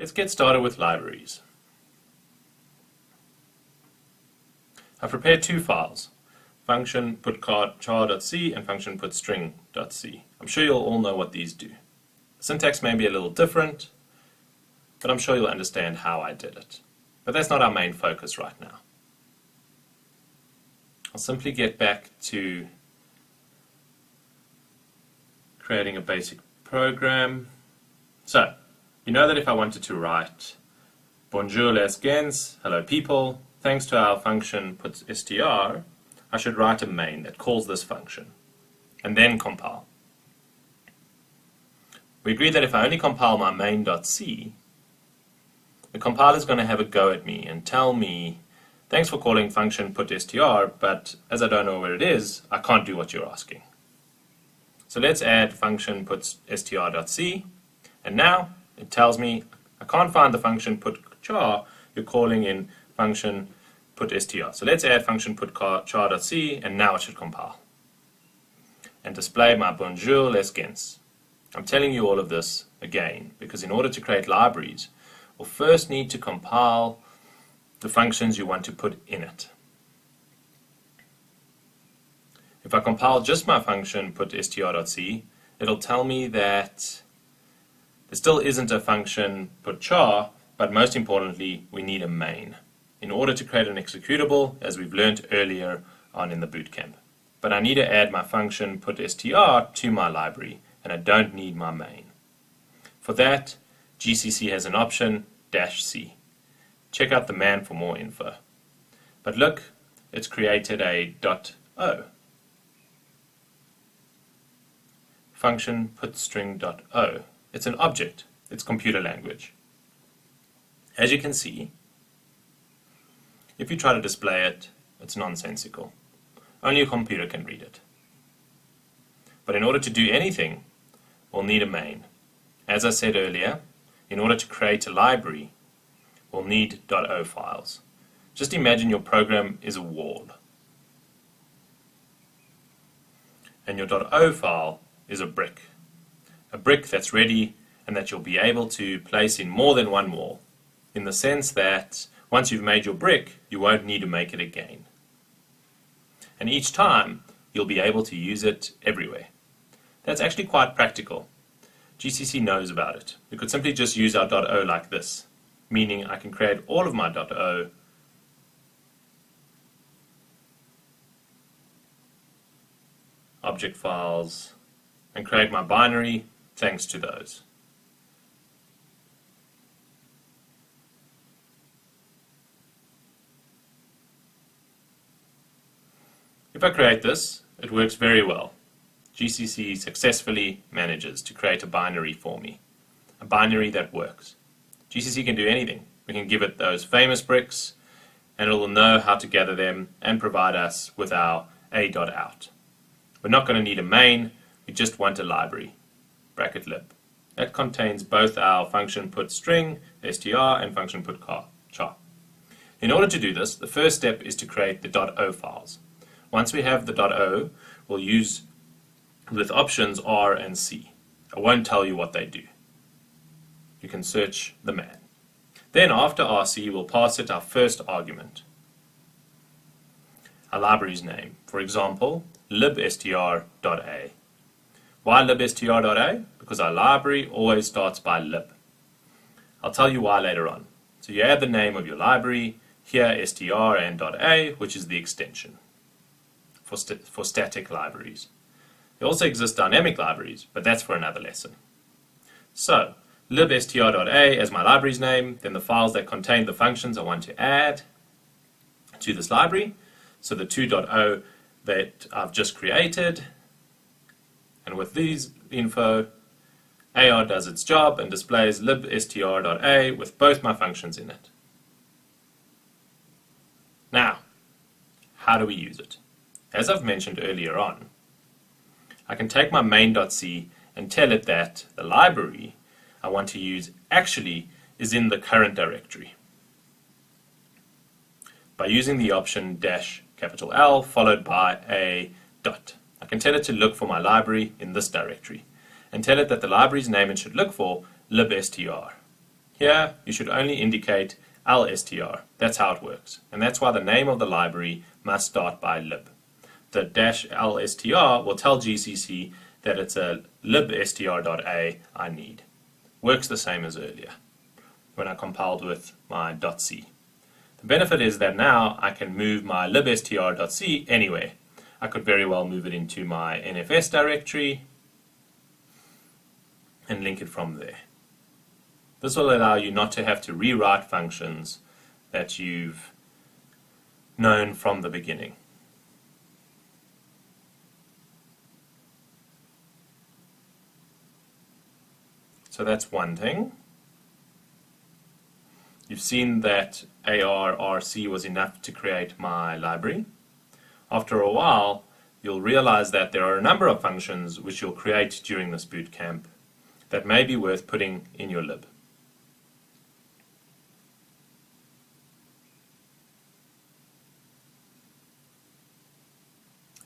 Let's get started with libraries. I've prepared two files, function putchar.c and function putstring.c. I'm sure you'll all know what these do. The syntax may be a little different, but I'm sure you'll understand how I did it. But that's not our main focus right now. I'll simply get back to creating a basic program. So, you know that if I wanted to write bonjour les gens, hello people, thanks to our function putstr, I should write a main that calls this function, and then compile. We agreed that if I only compile my main.c, the compiler is going to have a go at me and tell me, thanks for calling function putstr, but as I don't know where it is, I can't do what you're asking. So let's add function putstr.c, and now it tells me I can't find the function putchar you're calling in function putstr. So let's add function putchar.c, and now it should compile and display my bonjour les gens. I'm telling you all of this again because in order to create libraries, we'll first need to compile the functions you want to put in it. If I compile just my function putstr.c, it'll tell me that there still isn't a function putchar, but most importantly, we need a main in order to create an executable, as we've learned earlier on in the bootcamp. But I need to add my function putstr to my library, and I don't need my main. For that, GCC has an option, -c. Check out the man for more info. But look, it's created a .o. Function putstring.o. It's an object. It's computer language. As you can see, if you try to display it, it's nonsensical. Only a computer can read it. But in order to do anything, we'll need a main. As I said earlier, in order to create a library, we'll need .o files. Just imagine your program is a wall. And your .o file is a brick. A brick that's ready and that you'll be able to place in more than one wall, in the sense that once you've made your brick, you won't need to make it again. And each time, you'll be able to use it everywhere. That's actually quite practical. GCC knows about it. We could simply just use our .o like this, meaning I can create all of my .o object files and create my binary thanks to those. If I create this, it works very well. GCC successfully manages to create a binary for me. A binary that works. GCC can do anything. We can give it those famous bricks, and it will know how to gather them and provide us with our a.out. We're not going to need a main, we just want a library, bracket lib. That contains both our function putstring, str, and function putchar. In order to do this, the first step is to create the .o files. Once we have the .o, we'll use with options R and C. I won't tell you what they do. You can search the man. Then after RC, we'll pass it our first argument, our library's name. For example, libstr.a. Why libstr.a? Because our library always starts by lib. I'll tell you why later on. So you add the name of your library, here str and .a, which is the extension for static libraries. There also exist dynamic libraries, but that's for another lesson. So, libstr.a as my library's name, then the files that contain the functions I want to add to this library. So the 2.o that I've just created, and with these info, AR does its job and displays libstr.a with both my functions in it. Now, how do we use it? As I've mentioned earlier on, I can take my main.c and tell it that the library I want to use actually is in the current directory by using the option -L followed by a dot. I can tell it to look for my library in this directory and tell it that the library's name it should look for libstr. Here, you should only indicate lstr. That's how it works. And that's why the name of the library must start by lib. The -lstr will tell GCC that it's a libstr.a I need. Works the same as earlier when I compiled with my .c. The benefit is that now I can move my libstr.c anywhere. I could very well move it into my NFS directory and link it from there. This will allow you not to have to rewrite functions that you've known from the beginning. So that's one thing. You've seen that ARRC was enough to create my library. After a while, you'll realize that there are a number of functions which you'll create during this boot camp that may be worth putting in your lib.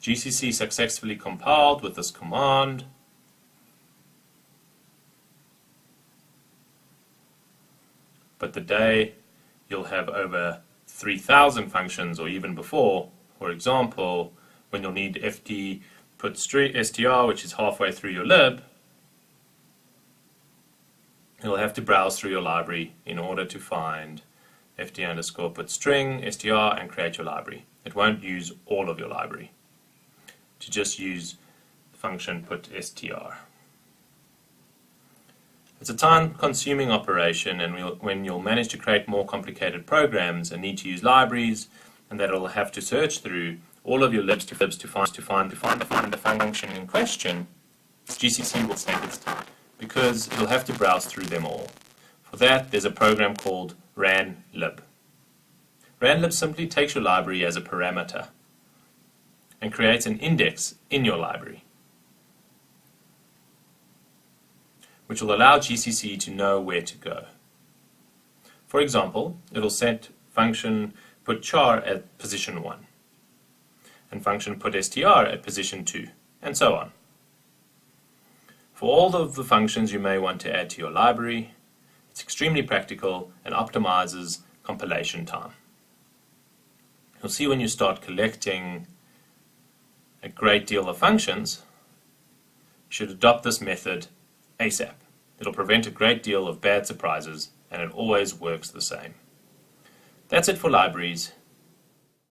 GCC successfully compiled with this command. But the day you'll have over 3,000 functions or even before, for example, when you'll need ft put str, which is halfway through your lib, you'll have to browse through your library in order to find ft underscore put string, str, and create your library. It won't use all of your library. To just use the function put str. It's a time-consuming operation, and when you'll manage to create more complicated programs and need to use libraries, and that it'll have to search through all of your libs to find the function in question, GCC will take its time because it'll have to browse through them all. For that, there's a program called ranlib. Ranlib simply takes your library as a parameter and creates an index in your library, which will allow GCC to know where to go. For example, it'll set function put char at position 1, and function put str at position 2, and so on. For all of the functions you may want to add to your library, it's extremely practical and optimizes compilation time. You'll see when you start collecting a great deal of functions, you should adopt this method ASAP. It'll prevent a great deal of bad surprises, and it always works the same. That's it for libraries.